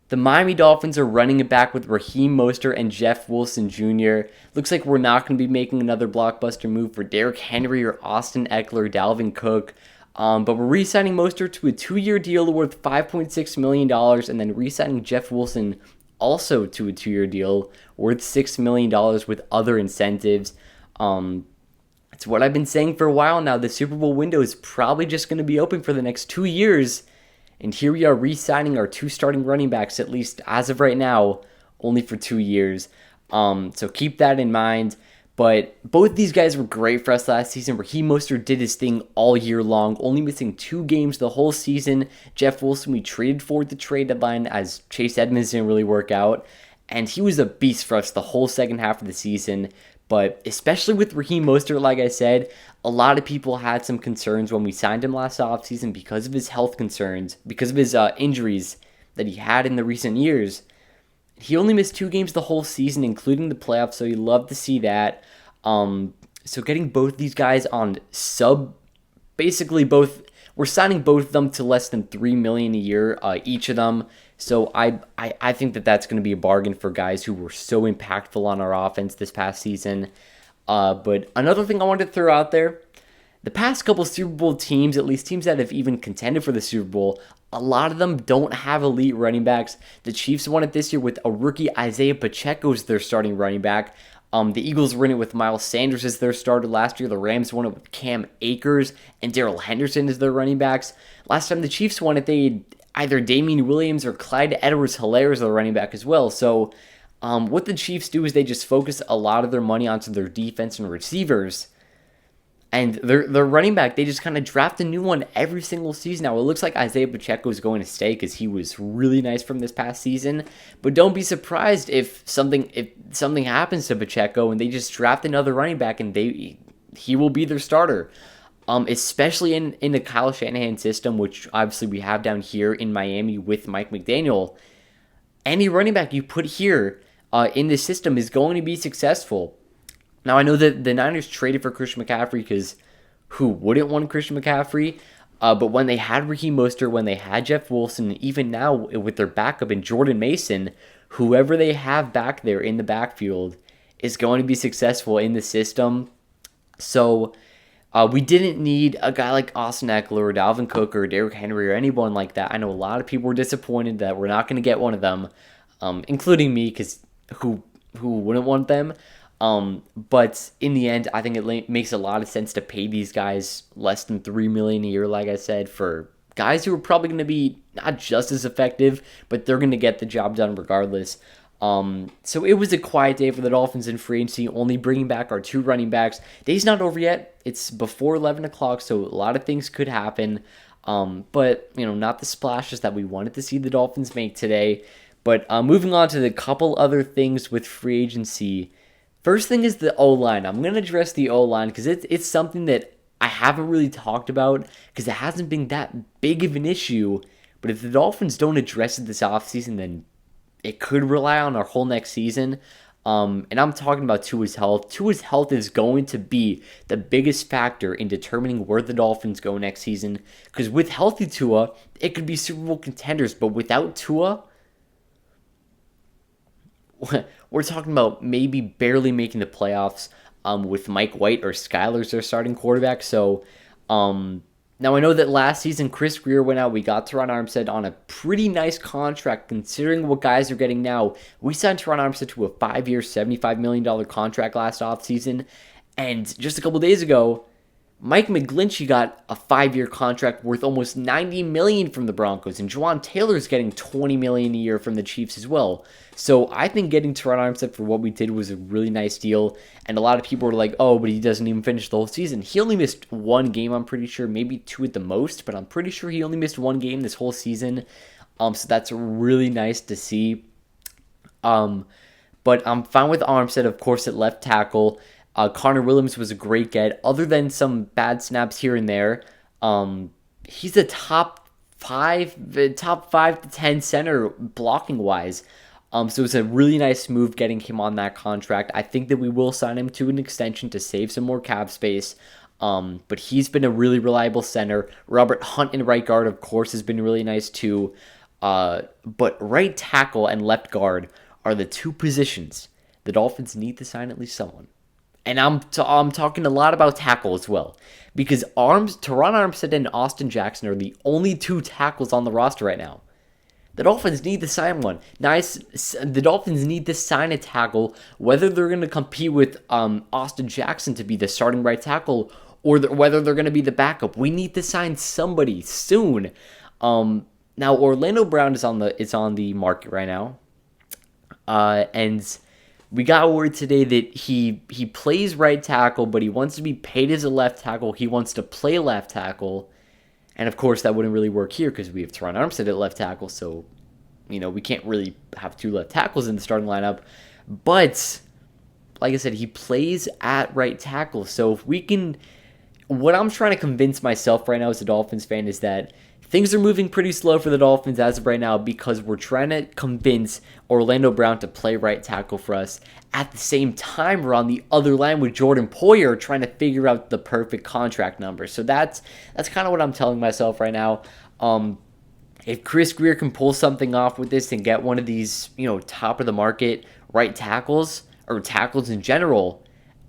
The Miami Dolphins are running it back with Raheem Mostert and Jeff Wilson Jr. Looks like we're not going to be making another blockbuster move for Derrick Henry or Austin Ekeler, Dalvin Cook. But we're re-signing Mostert to a 2-year deal worth $5.6 million and then re-signing Jeff Wilson also to a 2-year deal worth $6 million with other incentives. It's what I've been saying for a while now. The Super Bowl window is probably just going to be open for the next 2 years. And here we are re-signing our 2 starting running backs, at least as of right now, only for 2 years. So keep that in mind. But both these guys were great for us last season. Raheem Mostert did his thing all year long, only missing 2 games the whole season. Jeff Wilson, we traded for at the trade deadline as Chase Edmonds didn't really work out. And he was a beast for us the whole second half of the season. But especially with Raheem Mostert, like I said, a lot of people had some concerns when we signed him last offseason because of his health concerns, because of his injuries that he had in the recent years. He only missed 2 games the whole season, including the playoffs, so you love to see that. So getting both these guys on basically both, we're signing both of them to less than $3 million a year, each of them. So I think that that's going to be a bargain for guys who were so impactful on our offense this past season. But another thing I wanted to throw out there, the past couple Super Bowl teams, at least teams that have even contended for the Super Bowl, a lot of them don't have elite running backs. The Chiefs won it this year with a rookie Isaiah Pacheco as their starting running back. The Eagles were in it with Miles Sanders as their starter last year. The Rams won it with Cam Akers and Darrell Henderson as their running backs. Last time the Chiefs won it, they had either Damian Williams or Clyde Edwards-Helaire as their running back as well. So what the Chiefs do is they just focus a lot of their money onto their defense and receivers. And their running back, they just kind of draft a new one every single season. Now, it looks like Isaiah Pacheco is going to stay because he was really nice from this past season. But don't be surprised if something happens to Pacheco and they just draft another running back and he will be their starter. Especially in the Kyle Shanahan system, which obviously we have down here in Miami with Mike McDaniel. Any running back you put here in this system is going to be successful. Now, I know that the Niners traded for Christian McCaffrey because who wouldn't want Christian McCaffrey? But when they had Raheem Mostert, when they had Jeff Wilson, and even now with their backup in Jordan Mason, whoever they have back there in the backfield is going to be successful in the system. So we didn't need a guy like Austin Ekeler or Dalvin Cook or Derrick Henry or anyone like that. I know a lot of people were disappointed that we're not going to get one of them, including me, because who wouldn't want them? But in the end, I think it makes a lot of sense to pay these guys less than $3 million a year, like I said, for guys who are probably going to be not just as effective, but they're going to get the job done regardless. So it was a quiet day for the Dolphins in free agency, only bringing back our 2 running backs. Day's not over yet. It's before 11 o'clock, so a lot of things could happen. But, not the splashes that we wanted to see the Dolphins make today. But moving on to the couple other things with free agency. First thing is the O-line. I'm going to address the O-line because it's something that I haven't really talked about because it hasn't been that big of an issue. But if the Dolphins don't address it this offseason, then it could rely on our whole next season. And I'm talking about Tua's health. Tua's health is going to be the biggest factor in determining where the Dolphins go next season. Because with healthy Tua, it could be Super Bowl contenders. But without Tua, we're talking about maybe barely making the playoffs with Mike White or Skyler as their starting quarterback. So now I know that last season Chris Greer went out. We got Teron Armstead on a pretty nice contract considering what guys are getting now. We signed Teron Armstead to a 5-year, $75 million contract last offseason. And just a couple days ago, Mike McGlinchey got a 5-year contract worth almost $90 million from the Broncos, and Juwan Taylor's getting $20 million a year from the Chiefs as well. So I think getting Teron Armstead for what we did was a really nice deal, and a lot of people were like, oh, but he doesn't even finish the whole season. He only missed 1 game, I'm pretty sure, maybe 2 at the most, but I'm pretty sure he only missed 1 game this whole season. So that's really nice to see. But I'm fine with Armstead, of course, at left tackle. Connor Williams was a great get. Other than some bad snaps here and there, he's a top 5 to 10 center blocking wise. So it's a really nice move getting him on that contract. I think that we will sign him to an extension to save some more cap space. But he's been a really reliable center. Robert Hunt in right guard, of course, has been really nice too. But right tackle and left guard are the two positions the Dolphins need to sign at least someone. And I'm talking a lot about tackle as well, because Teron Armstead and Austin Jackson are the only two tackles on the roster right now. The Dolphins need to sign one. The Dolphins need to sign a tackle, whether they're going to compete with Austin Jackson to be the starting right tackle, or whether they're going to be the backup. We need to sign somebody soon. Now Orlando Brown is on the market right now, and we got word today that he plays right tackle, but he wants to be paid as a left tackle. He wants to play left tackle. And of course, that wouldn't really work here because we have Teron Armstead at left tackle, so we can't really have two left tackles in the starting lineup. But like I said, he plays at right tackle. So if we can, what I'm trying to convince myself right now as a Dolphins fan is that things are moving pretty slow for the Dolphins as of right now because we're trying to convince Orlando Brown to play right tackle for us. At the same time, we're on the other line with Jordan Poyer trying to figure out the perfect contract number. So that's kind of what I'm telling myself right now. If Chris Greer can pull something off with this and get one of these, top of the market right tackles or tackles in general,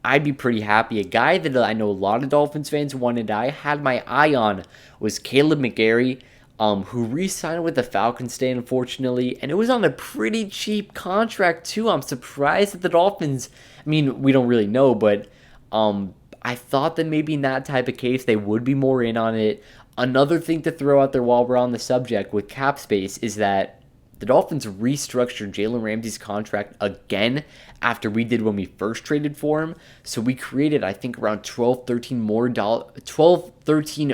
I'd be pretty happy. A guy that I know a lot of Dolphins fans wanted, I had my eye on, was Caleb McGarry, who re-signed with the Falcons today, unfortunately, and it was on a pretty cheap contract, too. I'm surprised that the Dolphins, we don't really know, but I thought that maybe in that type of case, they would be more in on it. Another thing to throw out there while we're on the subject with cap space is that the Dolphins restructured Jalen Ramsey's contract again after we did when we first traded for him. So we created, I think, around $13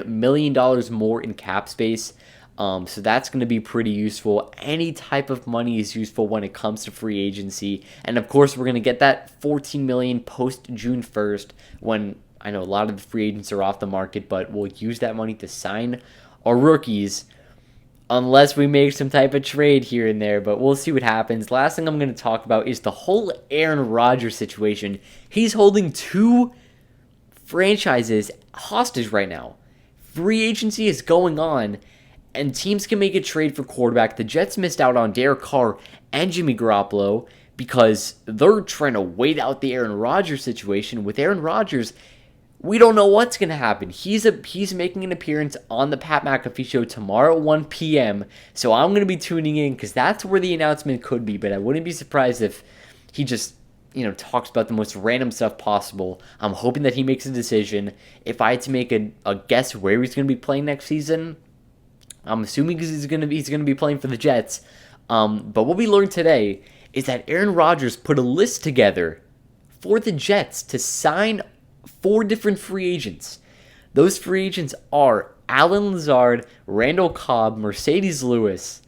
million more in cap space. So that's going to be pretty useful. Any type of money is useful when it comes to free agency. And of course, we're going to get that $14 million post June 1st when I know a lot of the free agents are off the market, but we'll use that money to sign our rookies. Unless we make some type of trade here and there, but we'll see what happens. Last thing I'm going to talk about is the whole Aaron Rodgers situation. He's holding two franchises hostage right now. Free agency is going on, and teams can make a trade for quarterback. The Jets missed out on Derek Carr and Jimmy Garoppolo because they're trying to wait out the Aaron Rodgers situation. With Aaron Rodgers, we don't know what's going to happen. He's making an appearance on the Pat McAfee show tomorrow at 1 p.m. So I'm going to be tuning in because that's where the announcement could be. But I wouldn't be surprised if he just, talks about the most random stuff possible. I'm hoping that he makes a decision. If I had to make a guess where he's going to be playing next season, I'm assuming he's going to be playing for the Jets. But what we learned today is that Aaron Rodgers put a list together for the Jets to sign 4 different free agents. Those free agents are Allen Lazard, Randall Cobb, Mercedes Lewis,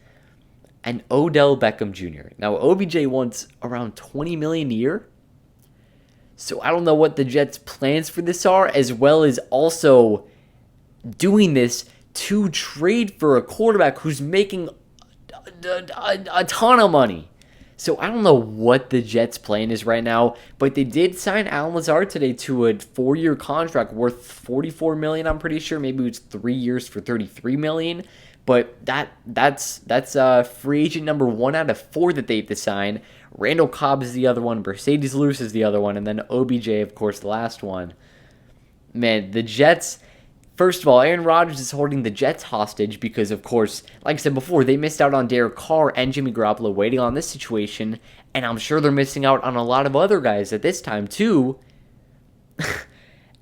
and Odell Beckham Jr. Now, OBJ wants around $20 million a year. So I don't know what the Jets' plans for this are, as well as also doing this to trade for a quarterback who's making a ton of money. So I don't know what the Jets' plan is right now, but they did sign Allen Lazard today to a 4-year contract worth $44 million. I'm pretty sure maybe it was 3 years for $33 million. But that's free agent number 1 out of 4 that they have to sign. Randall Cobb is the other one, Mercedes Lewis is the other one, and then OBJ, of course, the last one. Man, the Jets. First of all, Aaron Rodgers is holding the Jets hostage because, of course, like I said before, they missed out on Derek Carr and Jimmy Garoppolo waiting on this situation, and I'm sure they're missing out on a lot of other guys at this time, too.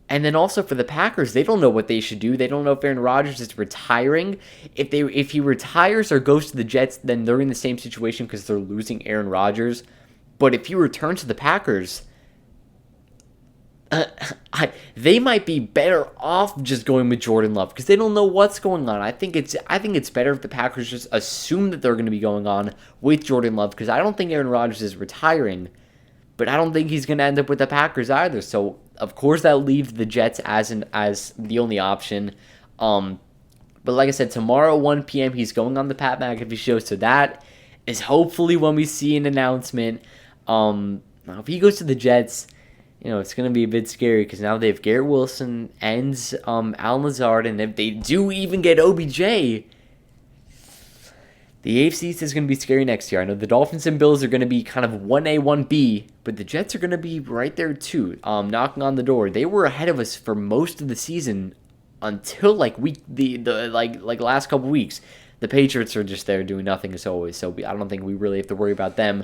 And then also for the Packers, they don't know what they should do. They don't know if Aaron Rodgers is retiring. If he retires or goes to the Jets, then they're in the same situation because they're losing Aaron Rodgers. But if he returns to the Packers, they might be better off just going with Jordan Love because they don't know what's going on. I think it's better if the Packers just assume that they're going to be going on with Jordan Love because I don't think Aaron Rodgers is retiring, but I don't think he's going to end up with the Packers either. So of course that leaves the Jets as the only option. But like I said, tomorrow 1 p.m. he's going on the Pat McAfee show, so that is hopefully when we see an announcement. Now if he goes to the Jets, it's going to be a bit scary because now they have Garrett Wilson and Allen Lazard, and if they do even get OBJ, The AFC East is going to be scary next year. I know the Dolphins and Bills are going to be kind of 1A, 1B, but the Jets are going to be right there too, knocking on the door. They were ahead of us for most of the season until like last couple weeks. The Patriots are just there doing nothing as always, so I don't think we really have to worry about them.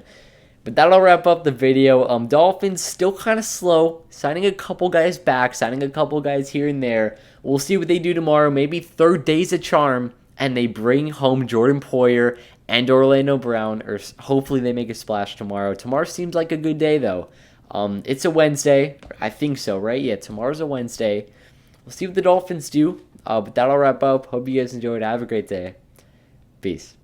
But that'll wrap up the video. Dolphins still kind of slow, signing a couple guys back, signing a couple guys here and there. We'll see what they do tomorrow. Maybe third day's a charm, and they bring home Jordan Poyer and Orlando Brown, or hopefully they make a splash tomorrow. Tomorrow seems like a good day, though. It's a Wednesday. I think so, right? Yeah, tomorrow's a Wednesday. We'll see what the Dolphins do. But that'll wrap up. Hope you guys enjoyed. Have a great day. Peace.